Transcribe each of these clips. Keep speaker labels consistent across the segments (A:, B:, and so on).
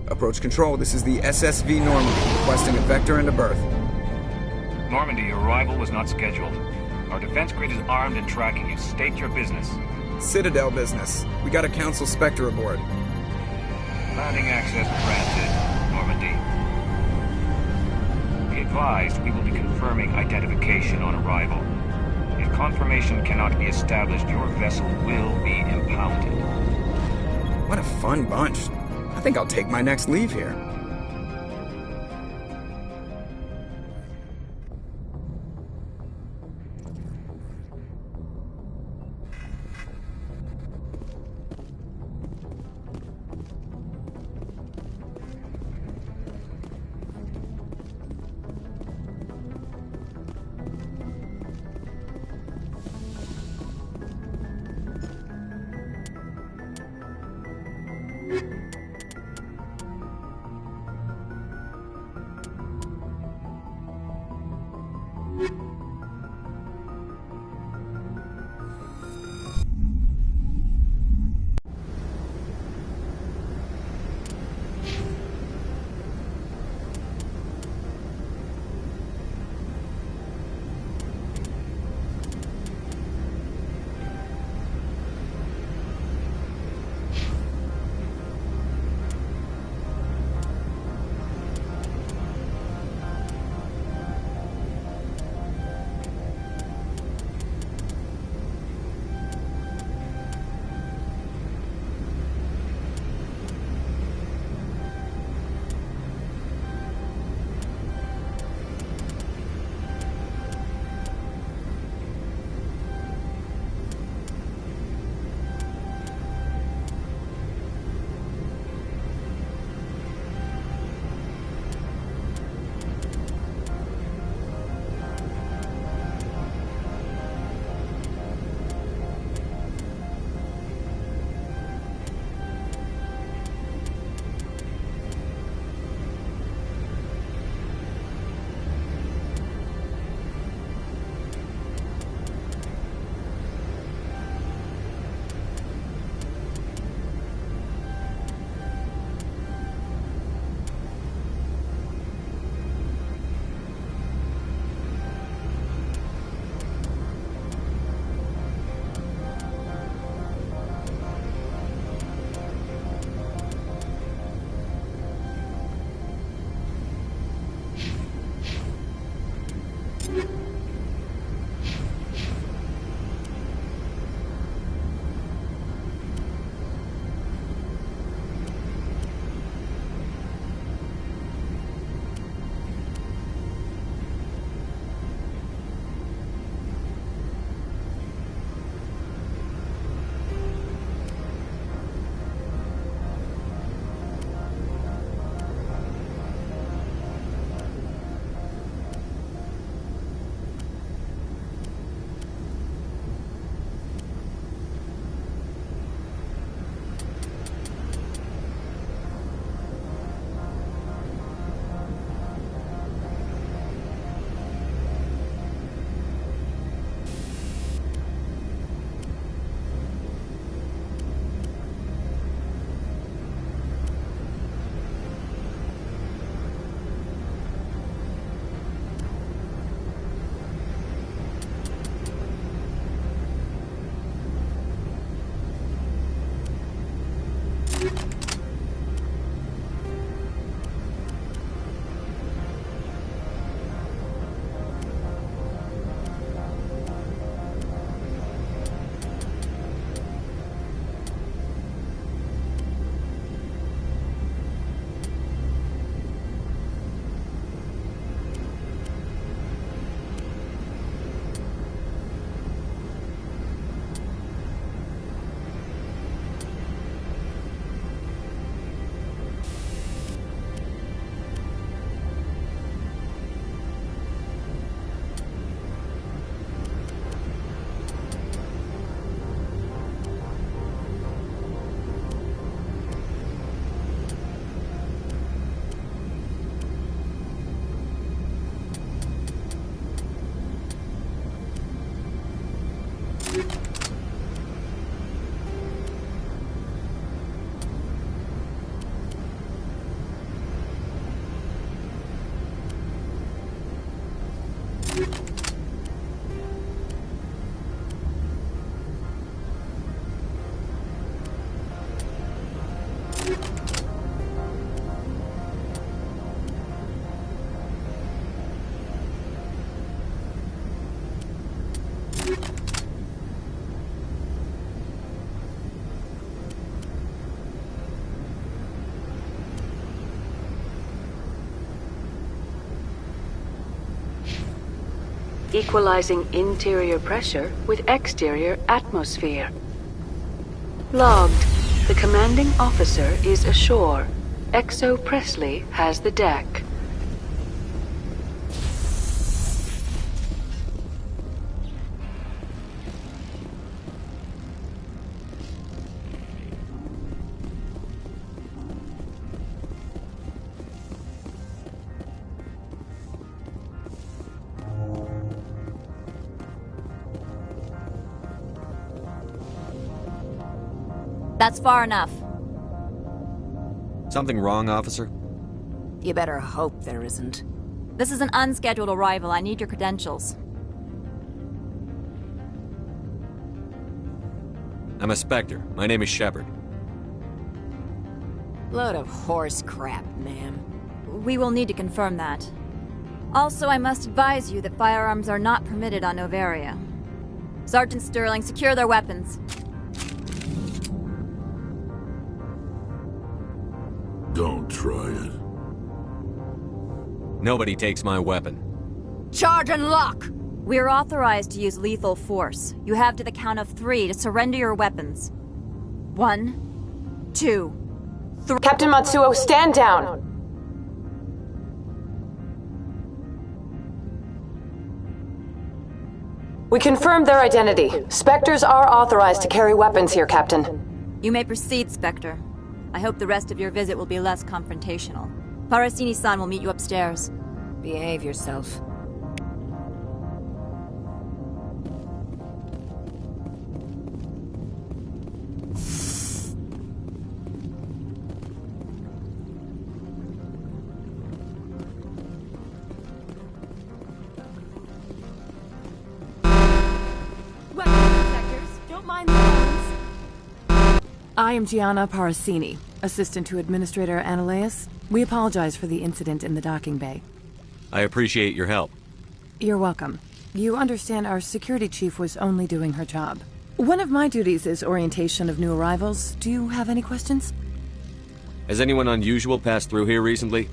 A: Approach control, this is the SSV Normandy, requesting a vector and a berth.
B: Normandy, your arrival was not scheduled. Our defense grid is armed and tracking you. State your business.
A: Citadel business. We got a Council Spectre aboard.
B: Landing access granted, Normandy. Be advised, we will be confirming identification on arrival. If confirmation cannot be established, your vessel will be impounded.
A: What a fun bunch. I think I'll take my next leave here.
C: Equalizing interior pressure with exterior atmosphere. Logged. The commanding officer is ashore. Exo Presley has the deck.
D: That's far enough.
E: Something wrong, officer?
F: You better hope there isn't.
D: This is an unscheduled arrival. I need your credentials.
E: I'm a Spectre. My name is Shepard.
F: Load of horse crap, ma'am.
D: We will need to confirm that. Also, I must advise you that firearms are not permitted on Novaria. Sergeant Sterling, secure their weapons.
G: Don't try it.
E: Nobody takes my weapon.
F: Charge and lock!
D: We are authorized to use lethal force. You have to the count of 3 to surrender your weapons. 1, 2, 3.
H: Captain Matsuo, stand down! We confirmed their identity. Spectres are authorized to carry weapons here, Captain.
D: You may proceed, Spectre. I hope the rest of your visit will be less confrontational. Parasini-san will meet you upstairs.
F: Behave yourself.
I: I am Gianna Parasini, assistant to Administrator Ananias. We apologize for the incident in the docking bay.
E: I appreciate your help.
I: You're welcome. You understand our security chief was only doing her job. One of my duties is orientation of new arrivals. Do you have any questions?
E: Has anyone unusual passed through here recently?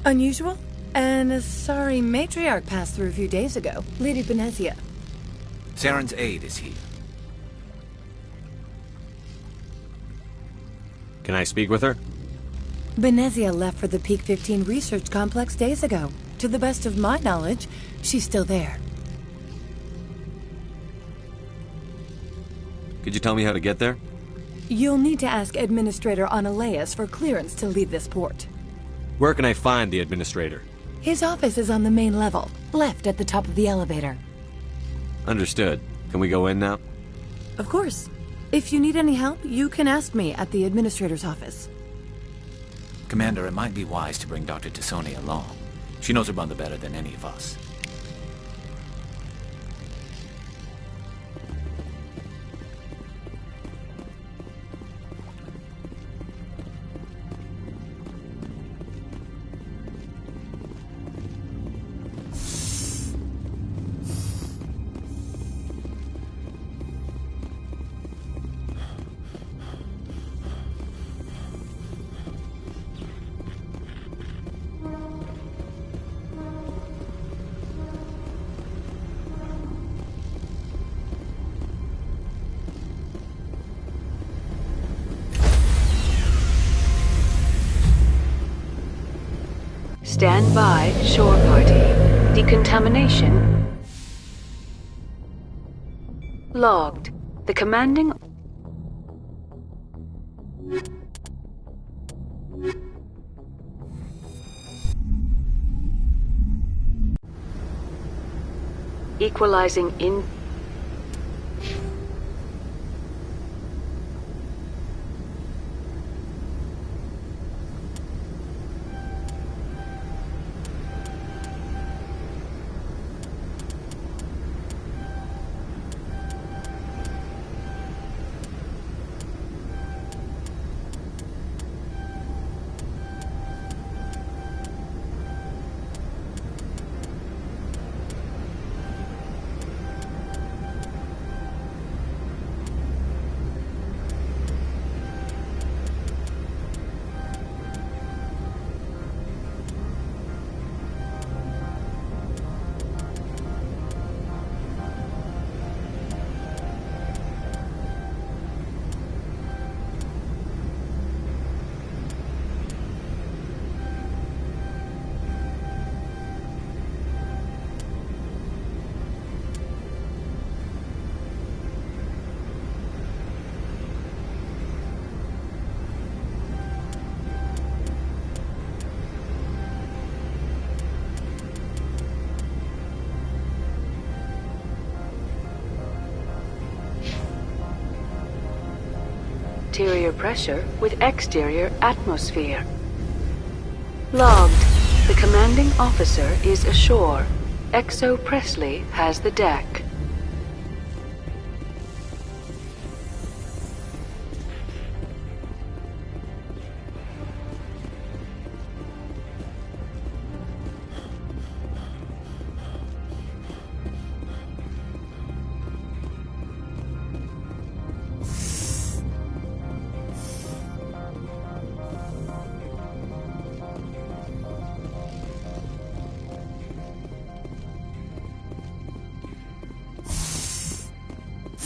I: Unusual? And a sorry matriarch passed through a few days ago. Lady Benezia.
J: Saren's aide is here.
E: Can I speak with her?
I: Benezia left for the Peak 15 research complex days ago. To the best of my knowledge, she's still there.
E: Could you tell me how to get there?
I: You'll need to ask Administrator Ananias for clearance to leave this port.
E: Where can I find the administrator?
I: His office is on the main level, left at the top of the elevator.
E: Understood. Can we go in now?
I: Of course. If you need any help, you can ask me at the Administrator's office.
J: Commander, it might be wise to bring Dr. Tassoni along. She knows her mother better than any of us.
C: Stand by, shore party. Decontamination logged. The commanding... Equalizing in... interior pressure with exterior atmosphere. Logged. The commanding officer is ashore. XO Presley has the deck.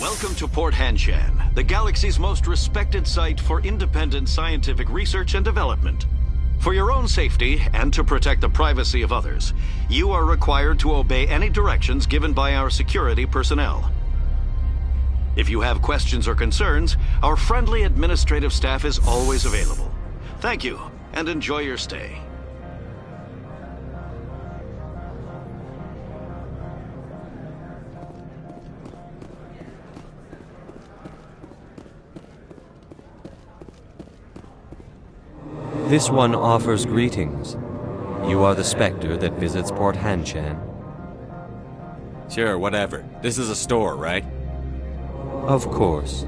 K: Welcome to Port Hanshan, the galaxy's most respected site for independent scientific research and development. For your own safety and to protect the privacy of others, you are required to obey any directions given by our security personnel. If you have questions or concerns, our friendly administrative staff is always available. Thank you, and enjoy your stay.
E: This one offers greetings. You are the Spectre that visits Port Hanshan.
L: Sure, whatever. This is a store, right?
E: Of course.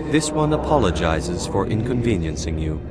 E: This one apologizes for inconveniencing you.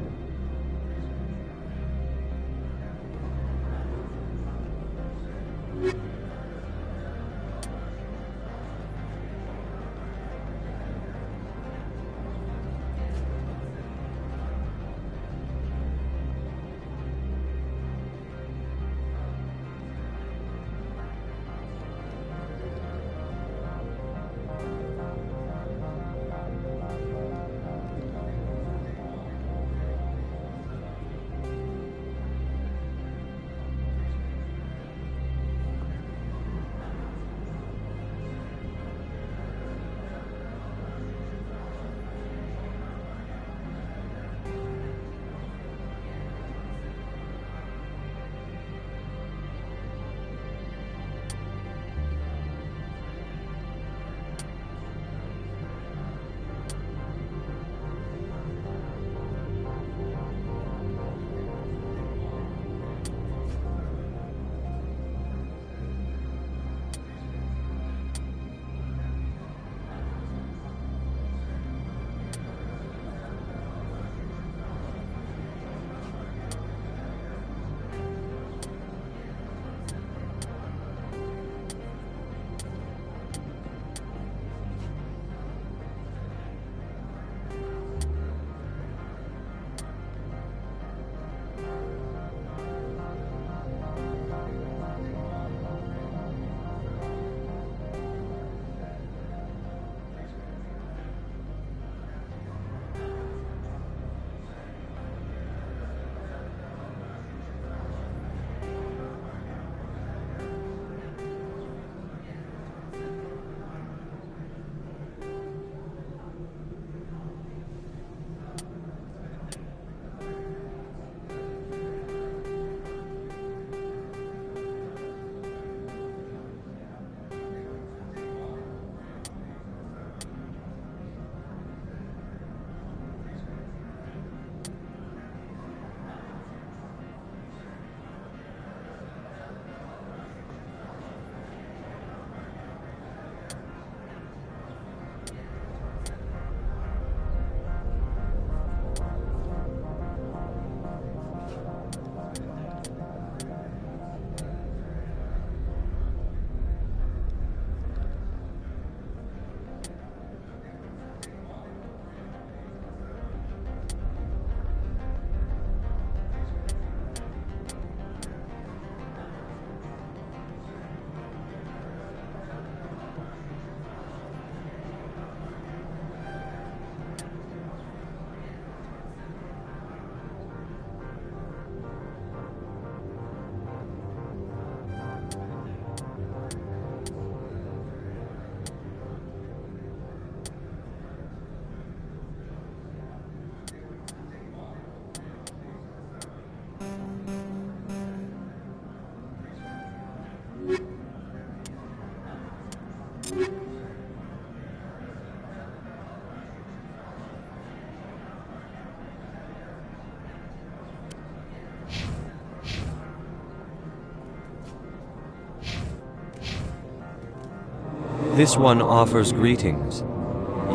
E: This one offers greetings.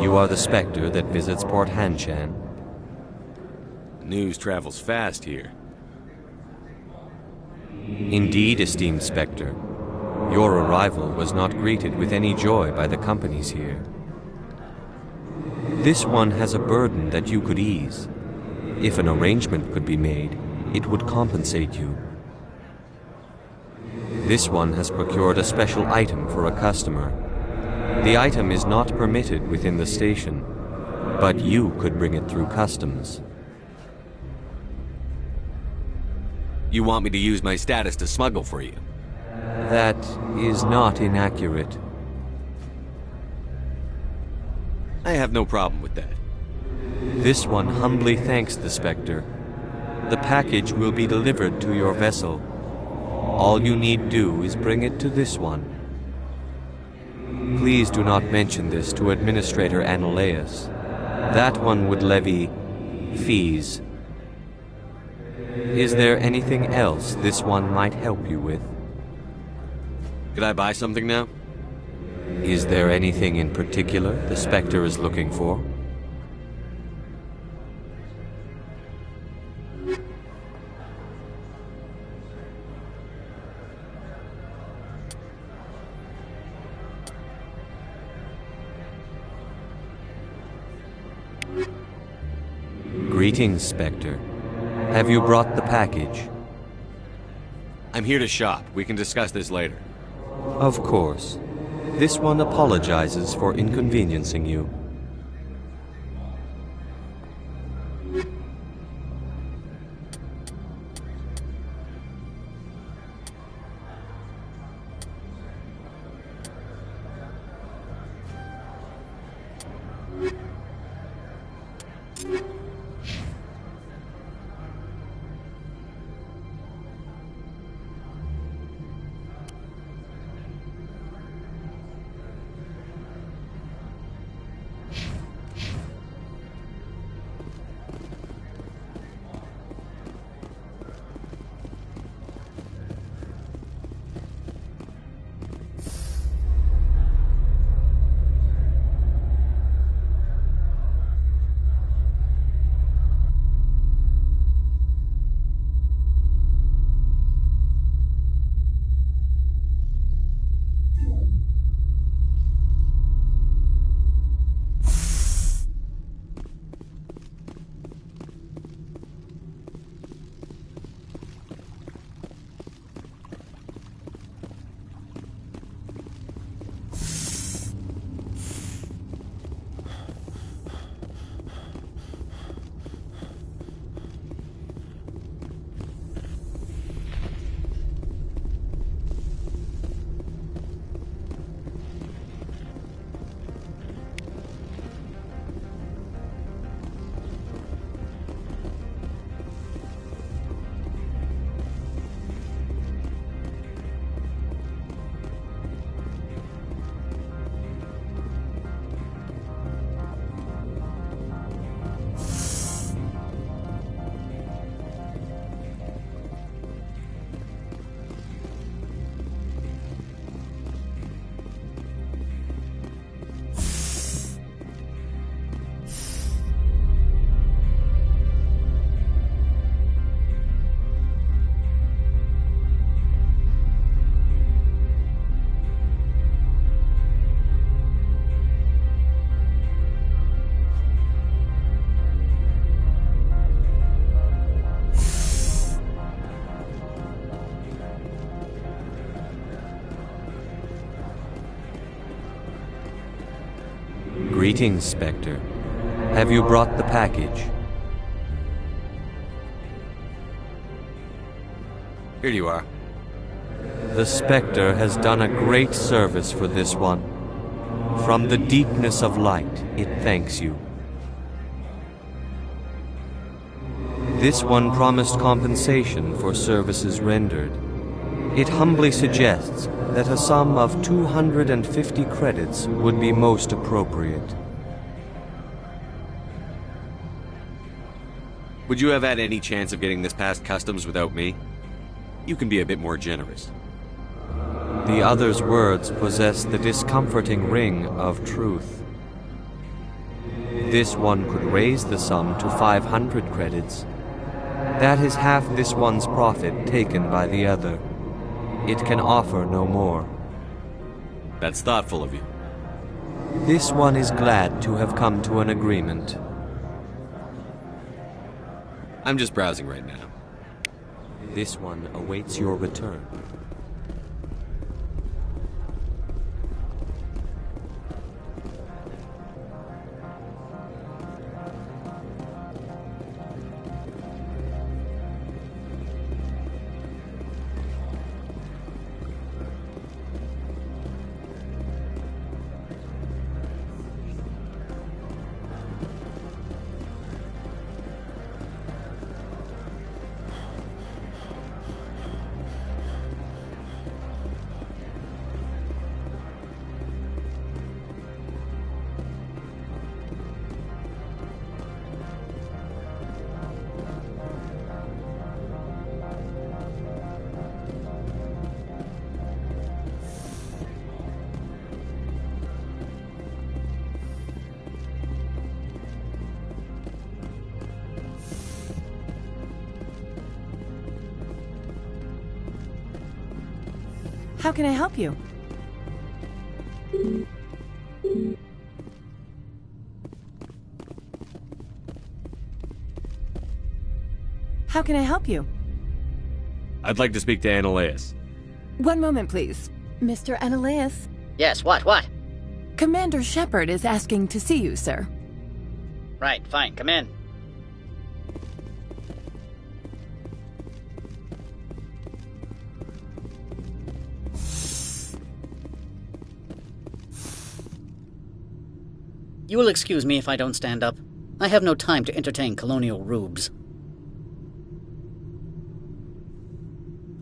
E: You are the Spectre that visits Port Hanshan.
L: News travels fast here.
E: Indeed, esteemed Spectre. Your arrival was not greeted with any joy by the companies here. This one has a burden that you could ease. If an arrangement could be made, it would compensate you. This one has procured a special item for a customer. The item is not permitted within the station, but you could bring it through customs.
L: You want me to use my status to smuggle for you?
E: That is not inaccurate.
L: I have no problem with that.
E: This one humbly thanks the Spectre. The package will be delivered to your vessel. All you need do is bring it to this one. Please do not mention this to Administrator Annaleus. That one would levy fees. Is there anything else this one might help you with?
L: Could I buy something now?
E: Is there anything in particular the Spectre is looking for? Greetings, Spectre. Have you brought the package?
L: I'm here to shop. We can discuss this later.
E: Of course. This one apologizes for inconveniencing you. Greetings, Spectre. Have you brought the package?
L: Here you are.
E: The Spectre has done a great service for this one. From the deepness of light, it thanks you. This one promised compensation for services rendered. It humbly suggests that a sum of 250 credits would be most appropriate.
L: Would you have had any chance of getting this past customs without me? You can be a bit more generous.
E: The other's words possess the discomforting ring of truth. This one could raise the sum to 500 credits. That is half this one's profit taken by the other. It can offer no more.
L: That's thoughtful of you.
E: This one is glad to have come to an agreement.
L: I'm just browsing right now.
E: This one awaits your return.
I: How can I help you? How can I help you?
L: I'd like to speak to Annaleus.
I: One moment, please. Mr. Annaleus?
M: Yes, what?
I: Commander Shepard is asking to see you, sir.
M: Right, fine, come in. You will excuse me if I don't stand up. I have no time to entertain colonial rubes.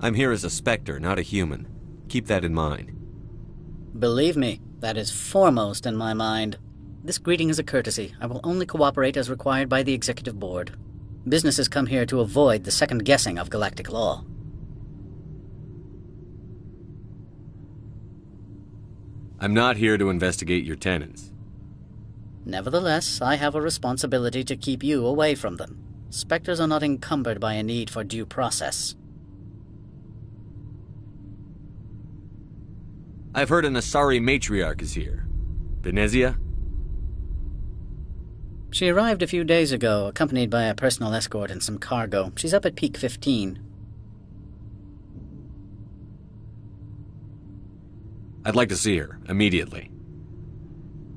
L: I'm here as a Spectre, not a human. Keep that in mind.
M: Believe me, that is foremost in my mind. This greeting is a courtesy. I will only cooperate as required by the Executive Board. Businesses come here to avoid the second guessing of galactic law.
L: I'm not here to investigate your tenants.
M: Nevertheless, I have a responsibility to keep you away from them. Spectres are not encumbered by a need for due process.
L: I've heard an Asari matriarch is here. Venezia?
M: She arrived a few days ago, accompanied by a personal escort and some cargo. She's up at Peak 15.
L: I'd like to see her, immediately.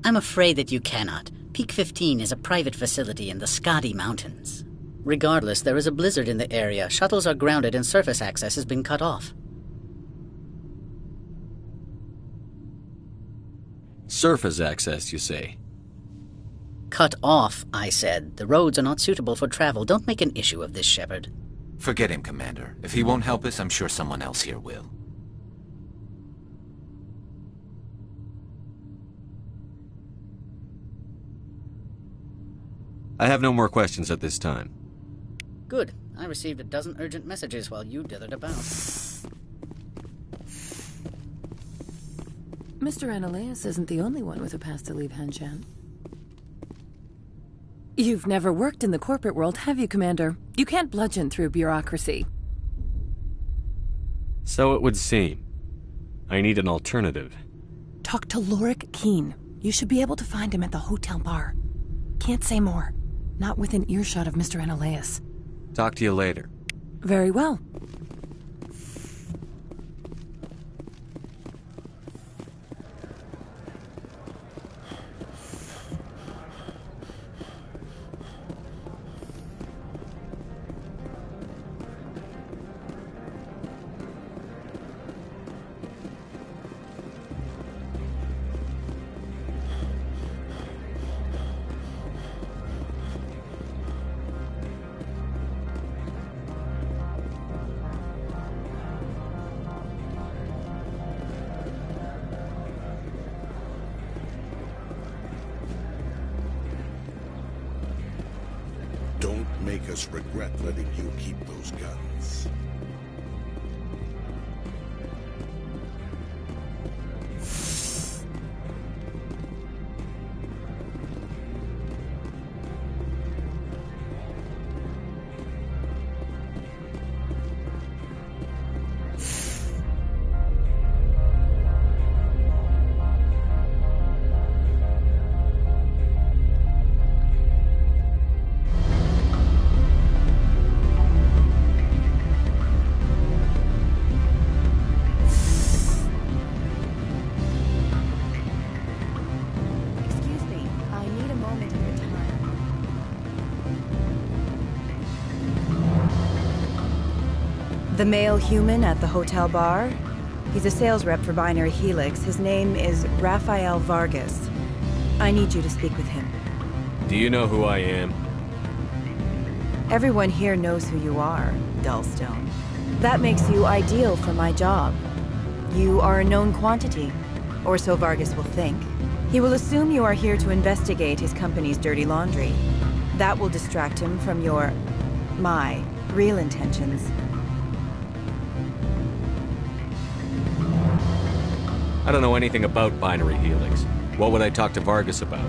M: I'm afraid that you cannot. Peak 15 is a private facility in the Skadi Mountains. Regardless, there is a blizzard in the area. Shuttles are grounded and surface access has been cut off.
L: Surface access, you say?
M: Cut off, I said. The roads are not suitable for travel. Don't make an issue of this, Shepard.
J: Forget him, Commander. If he won't help us, I'm sure someone else here will.
L: I have no more questions at this time.
M: Good. I received a dozen urgent messages while you dithered about.
I: Mr. Annaleus isn't the only one with a pass to leave Hanshan. You've never worked in the corporate world, have you, Commander? You can't bludgeon through bureaucracy.
L: So it would seem. I need an alternative.
I: Talk to Lorik Keen. You should be able to find him at the hotel bar. Can't say more. Not within earshot of Mr. Annaleus.
L: Talk to you later.
I: Very well.
G: Don't make us regret letting you keep those guns.
N: The male human at the hotel bar? He's a sales rep for Binary Helix. His name is Rafael Vargas. I need you to speak with him.
L: Do you know who I am?
N: Everyone here knows who you are, Dullstone. That makes you ideal for my job. You are a known quantity, or so Vargas will think. He will assume you are here to investigate his company's dirty laundry. That will distract him from my real intentions.
L: I don't know anything about Binary Helix. What would I talk to Vargas about?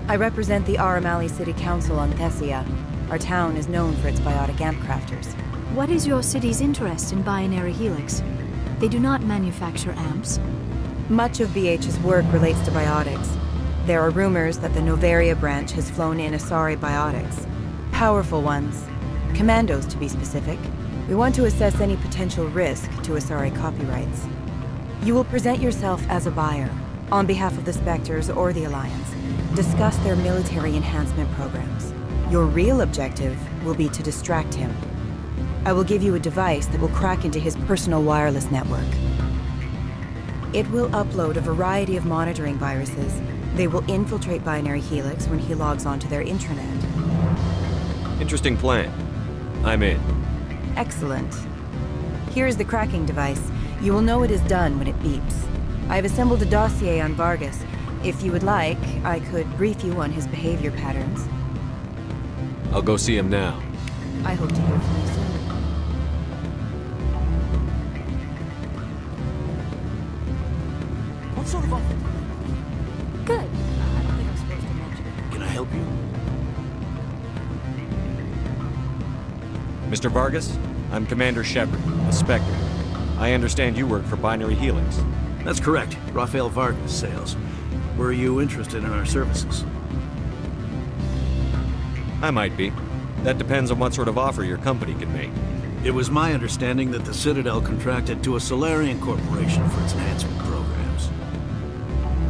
N: I represent the Aramali City Council on Thessia. Our town is known for its biotic amp crafters.
O: What is your city's interest in Binary Helix? They do not manufacture amps.
N: Much of BH's work relates to biotics. There are rumors that the Novaria branch has flown in Asari biotics. Powerful ones. Commandos, to be specific. We want to assess any potential risk to Asari copyrights. You will present yourself as a buyer, on behalf of the Spectres or the Alliance. Discuss their military enhancement programs. Your real objective will be to distract him. I will give you a device that will crack into his personal wireless network. It will upload a variety of monitoring viruses. They will infiltrate Binary Helix when he logs onto their intranet.
L: Interesting plan. I'm in.
N: Excellent. Here is the cracking device. You will know it is done when it beeps. I have assembled a dossier on Vargas. If you would like, I could brief you on his behavior patterns.
L: I'll go see him now.
N: I hope to hear from you soon.
P: What sort of offer?
O: Good. I don't think I'm supposed to mention.
P: Can I help you?
L: Mr. Vargas, I'm Commander Shepard, a Spectre. I understand you work for Binary Helix.
P: That's correct. Rafael Vargas, sales. Were you interested in our services?
L: I might be. That depends on what sort of offer your company can make.
P: It was my understanding that the Citadel contracted to a Solarian corporation for its enhancement programs.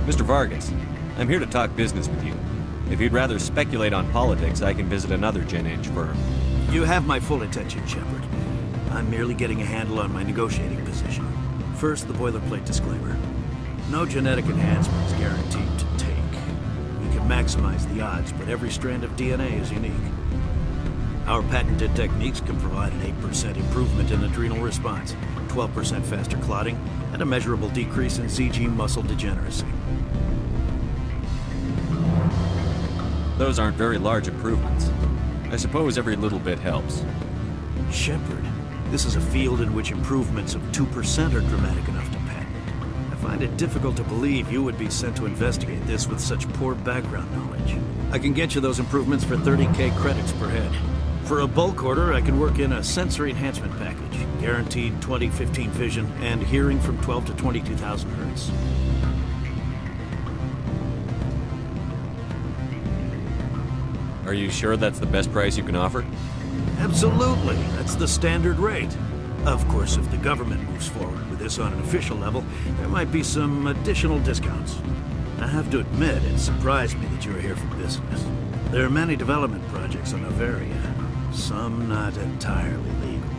L: Mr. Vargas, I'm here to talk business with you. If you'd rather speculate on politics, I can visit another Gen Eng firm.
P: You have my full attention, Shepard. I'm merely getting a handle on my negotiating position. First, the boilerplate disclaimer. No genetic enhancement is guaranteed to take. You can maximize the odds, but every strand of DNA is unique. Our patented techniques can provide an 8% improvement in adrenal response, 12% faster clotting, and a measurable decrease in CG muscle degeneracy.
L: Those aren't very large improvements. I suppose every little bit helps.
P: Shepard, this is a field in which improvements of 2% are dramatic enough to patent. I find it difficult to believe you would be sent to investigate this with such poor background knowledge. I can get you those improvements for 30K credits per head. For a bulk order, I can work in a sensory enhancement package, guaranteed 20/15 vision, and hearing from 12 to 22,000 hertz.
L: Are you sure that's the best price you can offer?
P: Absolutely. That's the standard rate. Of course, if the government moves forward with this on an official level, there might be some additional discounts. I have to admit, it surprised me that you are here for business. There are many development projects on Novaria, some not entirely legal.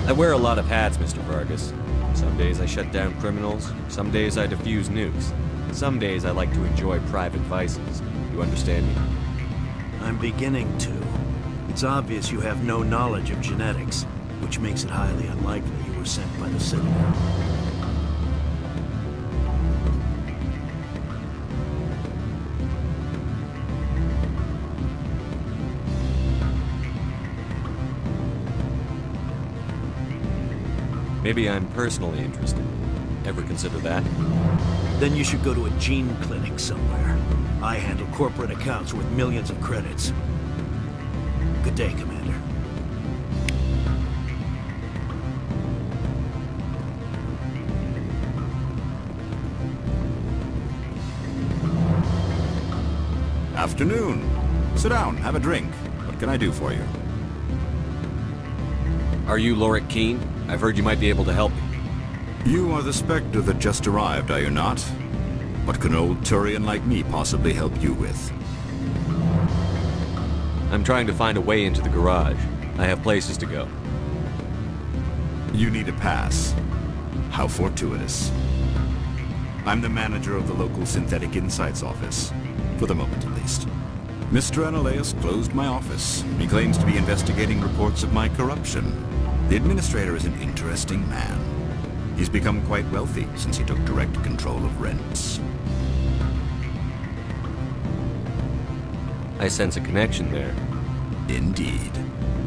L: I wear a lot of hats, Mr. Vargas. Some days I shut down criminals, some days I defuse nukes. Some days I like to enjoy private vices. You understand me?
P: I'm beginning to. It's obvious you have no knowledge of genetics, which makes it highly unlikely you were sent by the Citadel.
L: Maybe I'm personally interested. Ever consider that?
P: Then you should go to a gene clinic somewhere. I handle corporate accounts worth millions of credits. Good day, Commander.
Q: Afternoon. Sit down, have a drink. What can I do for you?
L: Are you Lorik Keene? I've heard you might be able to help me.
Q: You are the Spectre that just arrived, are you not? What can old Turian like me possibly help you with?
L: I'm trying to find a way into the garage. I have places to go.
Q: You need a pass. How fortuitous. I'm the manager of the local Synthetic Insights office. For the moment, at least. Mr. Analaeus closed my office. He claims to be investigating reports of my corruption. The administrator is an interesting man. He's become quite wealthy since he took direct control of rents.
L: I sense a connection there.
Q: Indeed.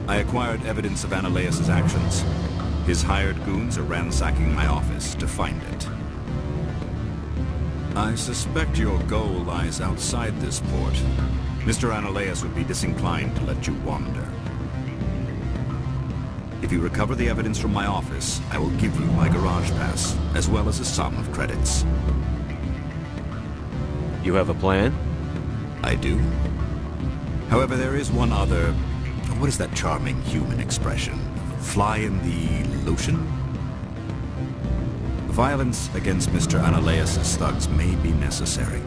Q: I acquired evidence of Analaeus' actions. His hired goons are ransacking my office to find it. I suspect your goal lies outside this port. Mr. Analaeus would be disinclined to let you wander. If you recover the evidence from my office, I will give you my garage pass, as well as a sum of credits.
L: You have a plan?
Q: I do. However, there is one other... What is that charming human expression? Fly in the lotion? Violence against Mr. Analaeus' thugs may be necessary.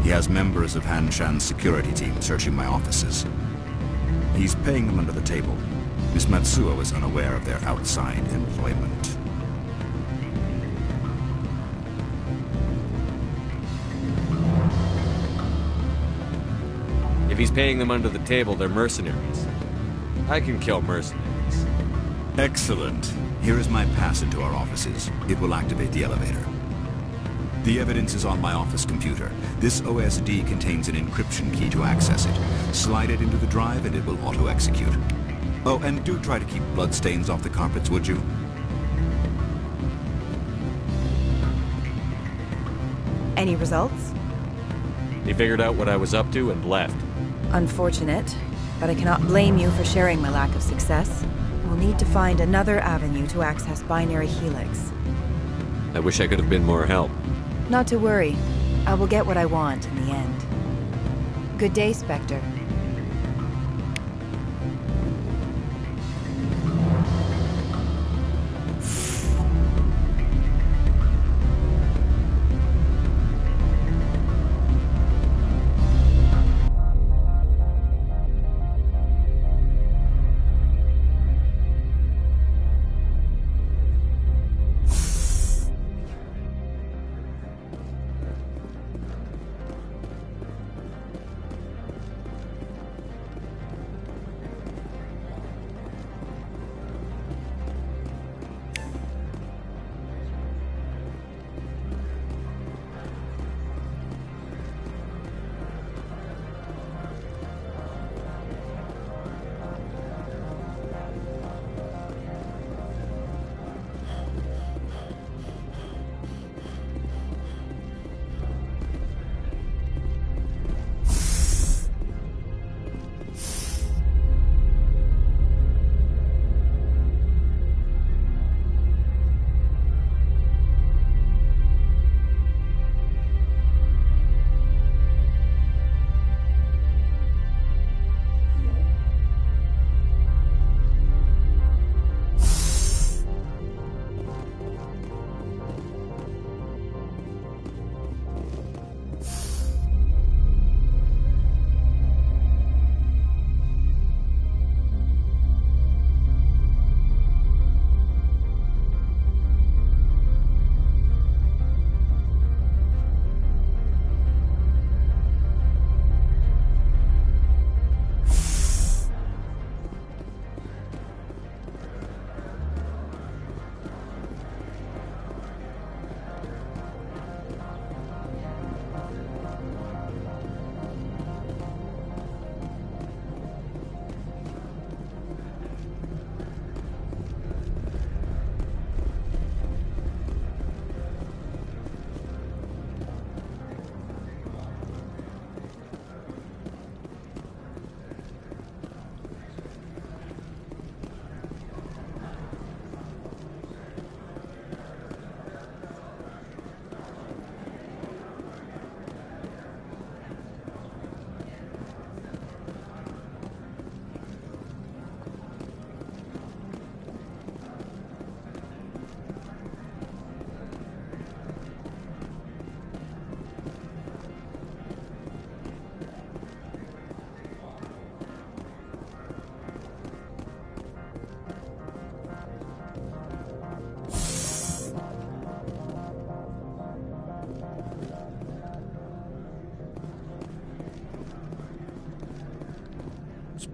Q: He has members of Han Shan's security team searching my offices. He's paying them under the table. Miss Matsuo is unaware of their outside employment.
L: If he's paying them under the table, they're mercenaries. I can kill mercenaries.
Q: Excellent. Here is my pass into our offices. It will activate the elevator. The evidence is on my office computer. This OSD contains an encryption key to access it. Slide it into the drive and it will auto-execute. Oh, and do try to keep bloodstains off the carpets, would you?
N: Any results?
L: He figured out what I was up to and left.
N: Unfortunate, but I cannot blame you for sharing my lack of success. We'll need to find another avenue to access Binary Helix.
L: I wish I could have been more help.
N: Not to worry. I will get what I want in the end. Good day, Spectre.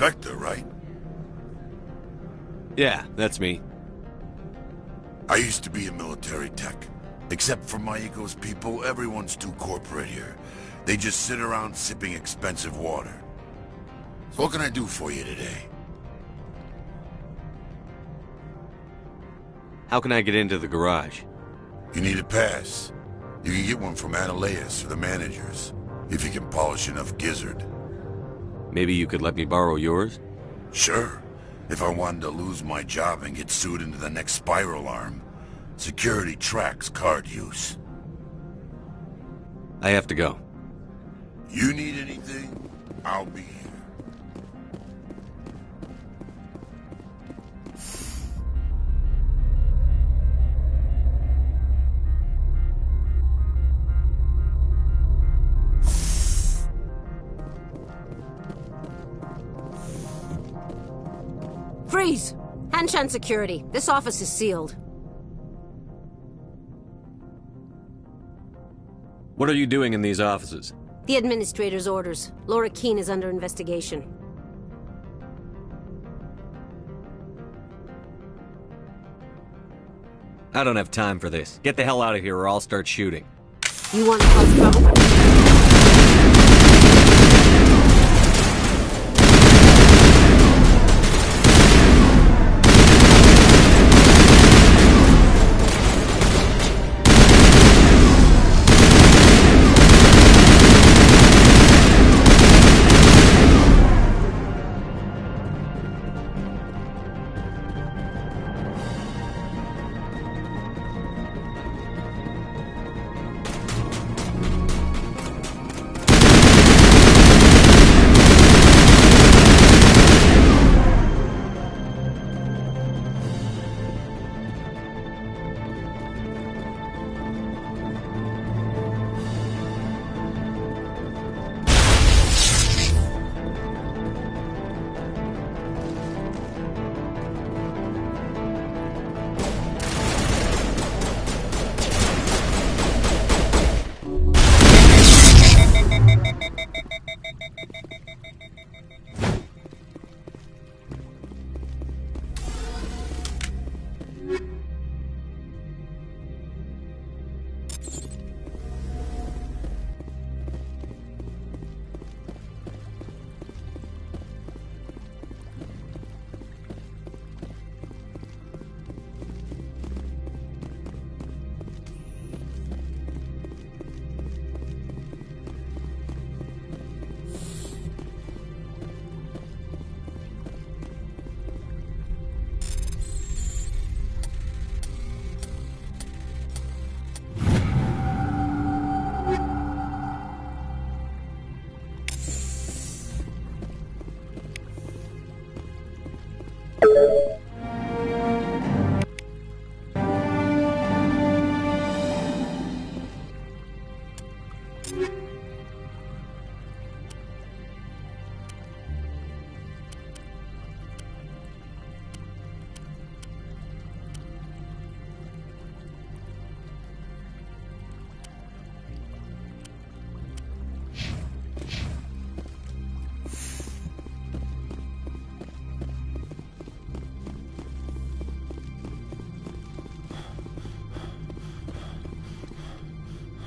R: Spectre, right?
L: Yeah, that's me.
R: I used to be in military tech. Except for my ego's people, everyone's too corporate here. They just sit around sipping expensive water. So what can I do for you today?
L: How can I get into the garage?
R: You need a pass. You can get one from Analeas or the managers, if you can polish enough gizzard.
L: Maybe you could let me borrow yours?
R: Sure. If I wanted to lose my job and get sued into the next spiral arm, security tracks card use.
L: I have to go.
R: You need anything, I'll be here.
S: Freeze! Hanshan security. This office is sealed.
L: What are you doing in these offices?
S: The administrator's orders. Laura Keene is under investigation.
L: I don't have time for this. Get the hell out of here or I'll start shooting.
S: You want to cause trouble?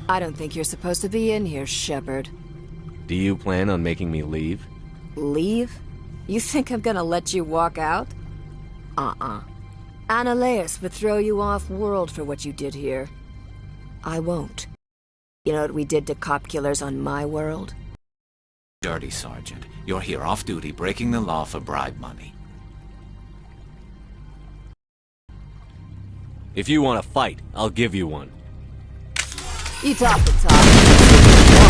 F: I don't think you're supposed to be in here, Shepard.
L: Do you plan on making me leave?
F: Leave? You think I'm gonna let you walk out? Analeas would throw you off-world for what you did here. I won't. You know what we did to cop killers on my world?
J: Dirty Sergeant. You're here off-duty breaking the law for bribe money.
L: If you want to fight, I'll give you one.
F: You talk the talk.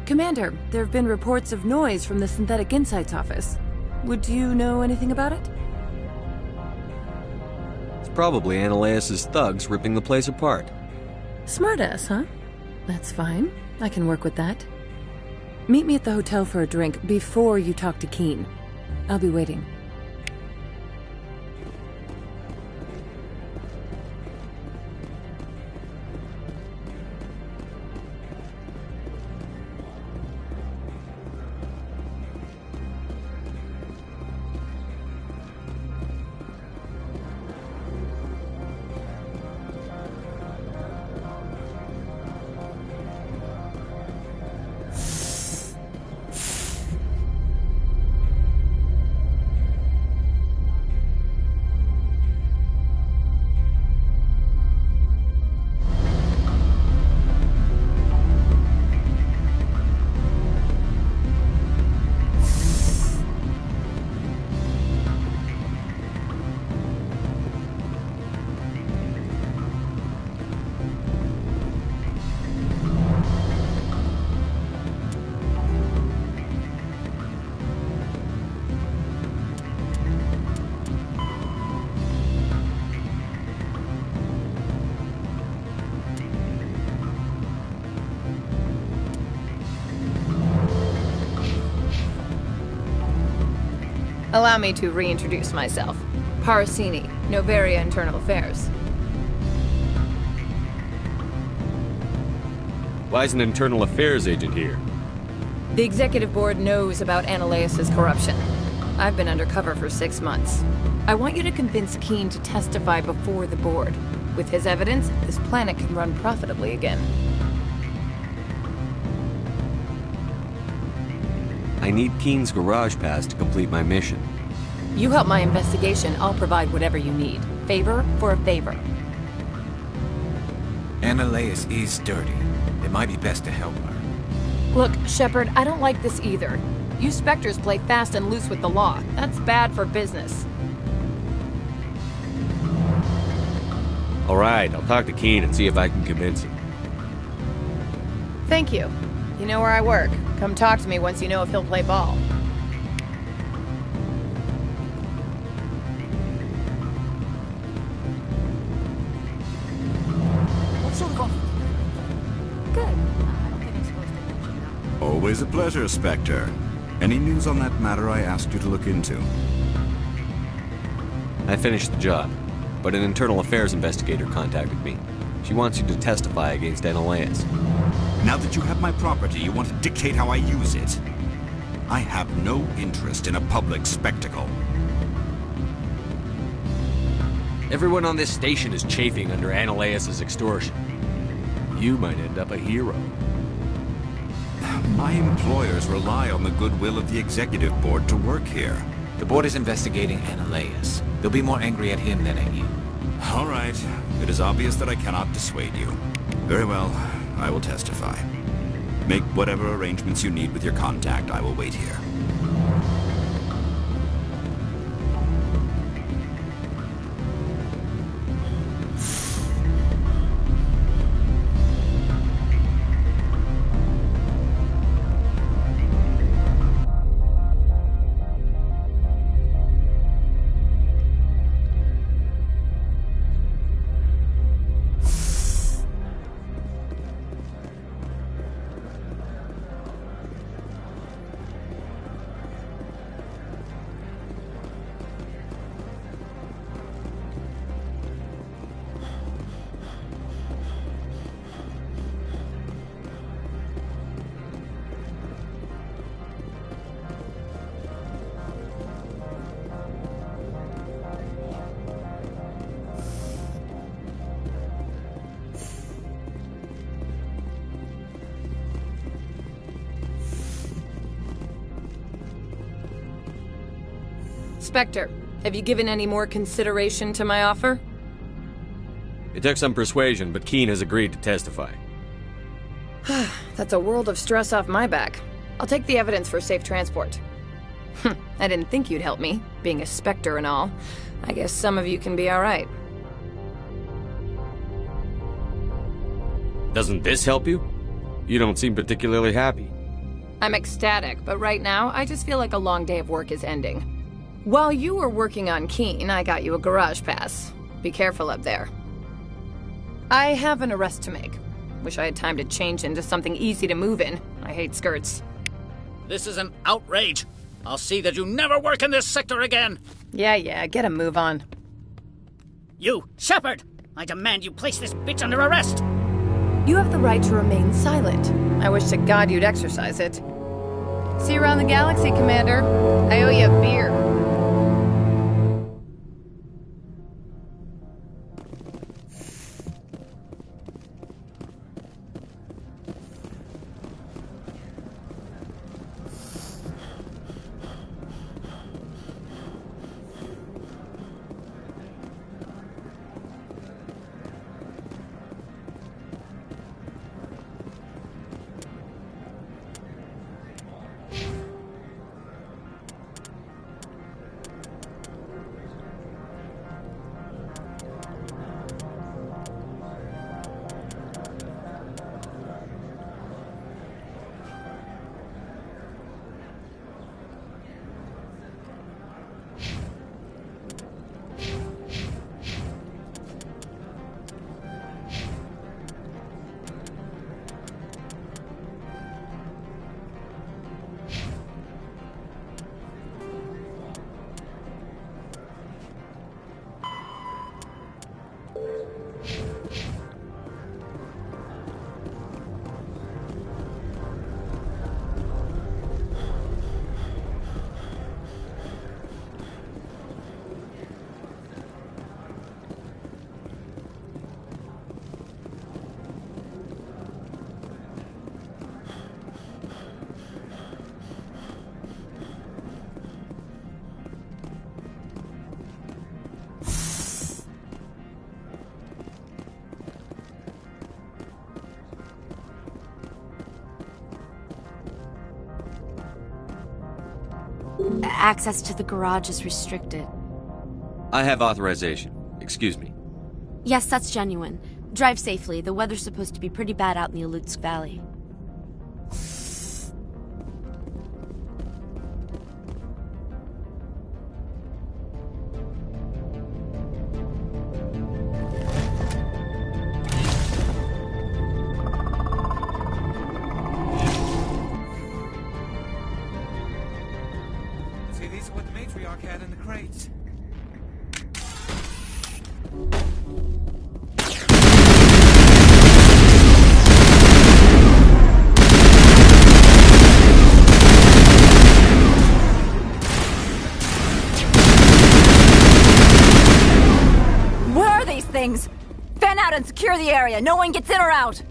I: Commander, there have been reports of noise from the Synthetic Insights office. Would you know anything about it?
L: It's probably Ananias's thugs ripping the place apart.
I: Smartass, huh? That's fine. I can work with that. Meet me at the hotel for a drink before you talk to Keen. I'll be waiting.
T: Allow me to reintroduce myself. Parasini, Novaria Internal Affairs.
L: Why is an internal affairs agent here?
T: The executive board knows about Ananias's corruption. I've been undercover for 6 months. I want you to convince Keen to testify before the board. With his evidence, this planet can run profitably again.
L: I need Keen's garage pass to complete my mission.
T: You help my investigation, I'll provide whatever you need. Favor for a favor.
J: Ananias is dirty. It might be best to help her.
T: Look, Shepard, I don't like this either. You Spectres play fast and loose with the law. That's bad for business.
L: Alright, I'll talk to Keen and see if I can convince him.
T: Thank you. You know where I work. Come talk to me once you know if he'll play ball.
S: What sort of offer? Good. I don't think I'm supposed to mention that.
Q: Always a pleasure, Spectre. Any news on that matter I asked you to look into?
L: I finished the job, but an internal affairs investigator contacted me. She wants you to testify against Ananias.
Q: Now that you have my property, you want to dictate how I use it. I have no interest in a public spectacle.
L: Everyone on this station is chafing under Ananias's extortion. You might end up a hero.
Q: My employers rely on the goodwill of the executive board to work here.
J: The board is investigating Ananias. They'll be more angry at him than at you.
Q: All right. It is obvious that I cannot dissuade you. Very well. I will testify. Make whatever arrangements you need with your contact. I will wait here.
T: Spectre, have you given any more consideration to my offer?
L: It took some persuasion, but Keen has agreed to testify.
T: That's a world of stress off my back. I'll take the evidence for safe transport. I didn't think you'd help me, being a Spectre and all. I guess some of you can be alright.
L: Doesn't this help you? You don't seem particularly happy.
T: I'm ecstatic, but right now, I just feel like a long day of work is ending. While you were working on Keen, I got you a garage pass. Be careful up there. I have an arrest to make. Wish I had time to change into something easy to move in. I hate skirts.
M: This is an outrage. I'll see that you never work in this sector again.
T: Yeah, get a move on.
M: You, Shepard! I demand you place this bitch under arrest!
T: You have the right to remain silent. I wish to God you'd exercise it. See you around the galaxy, Commander. I owe you a beer.
O: Access to the garage is restricted.
L: I have authorization. Excuse me.
O: Yes, that's genuine. Drive safely. The weather's supposed to be pretty bad out in the Alutsk Valley.
U: See, these are what the matriarch had in the crates.
D: Where are these things? Fan out and secure the area. No one gets in or out.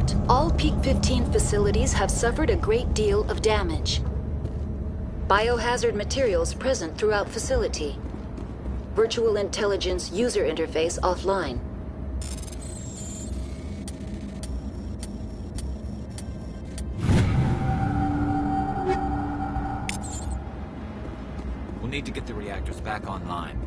B: report, all Peak 15 facilities have suffered a great deal of damage. Biohazard materials present throughout facility. Virtual intelligence user interface offline.
J: We'll need to get the reactors back online.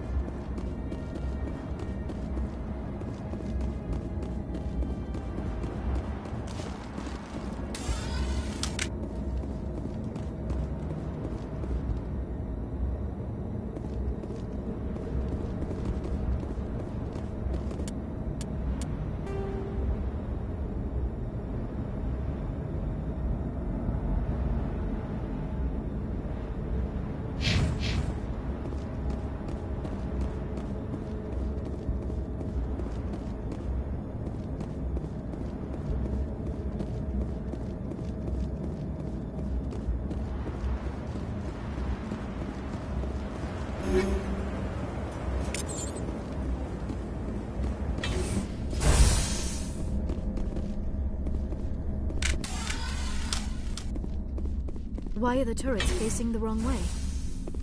O: Why are the turrets facing the wrong way?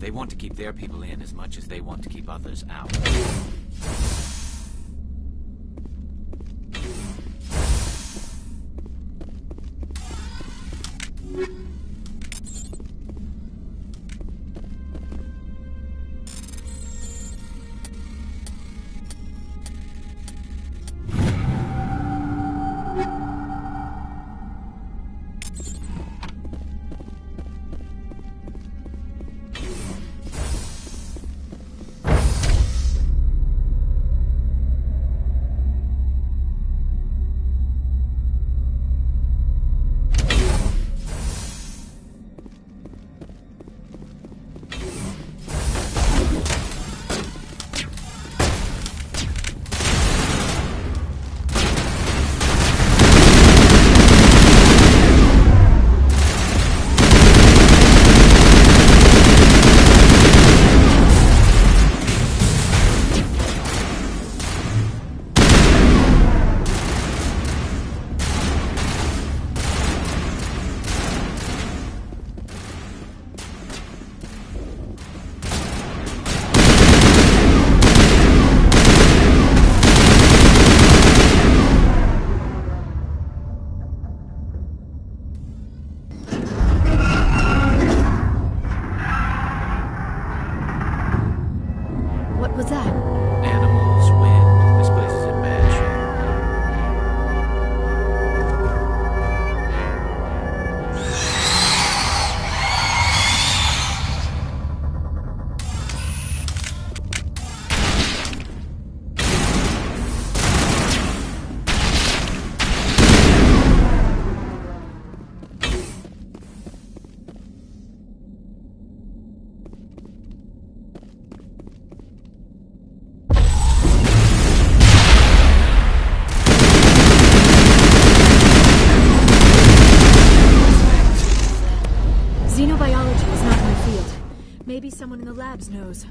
J: They want to keep their people in as much as they want to keep others out.
O: What was that?
J: Animals, wind. This place is in bad shape.
O: Xenobiology is not my field. Maybe someone in the labs knows.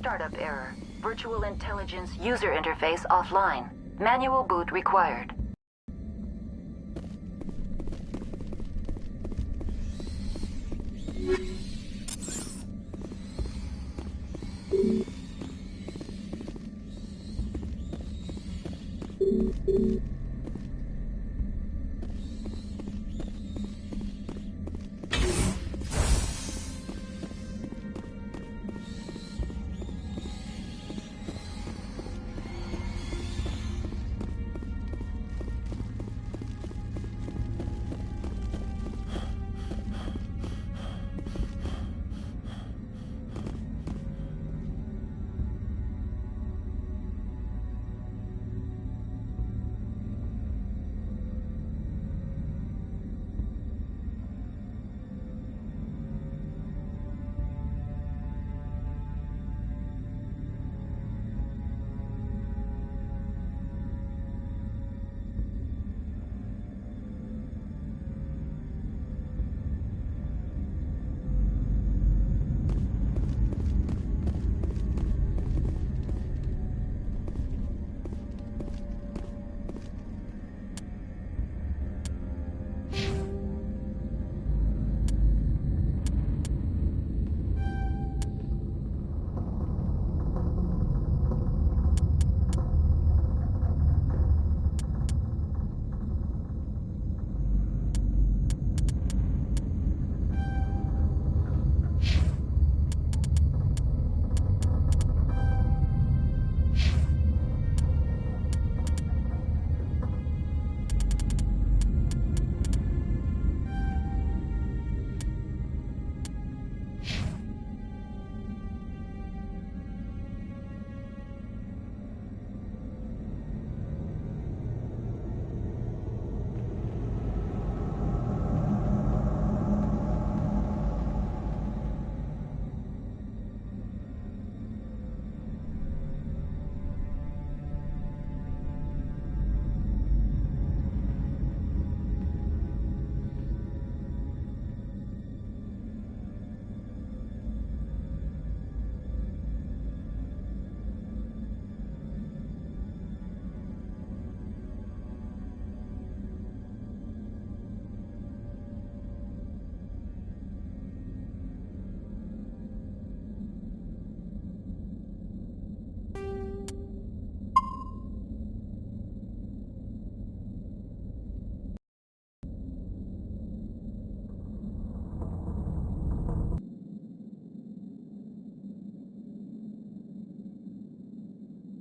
B: Startup error. Virtual intelligence user interface offline. Manual boot required.
A: Thank you.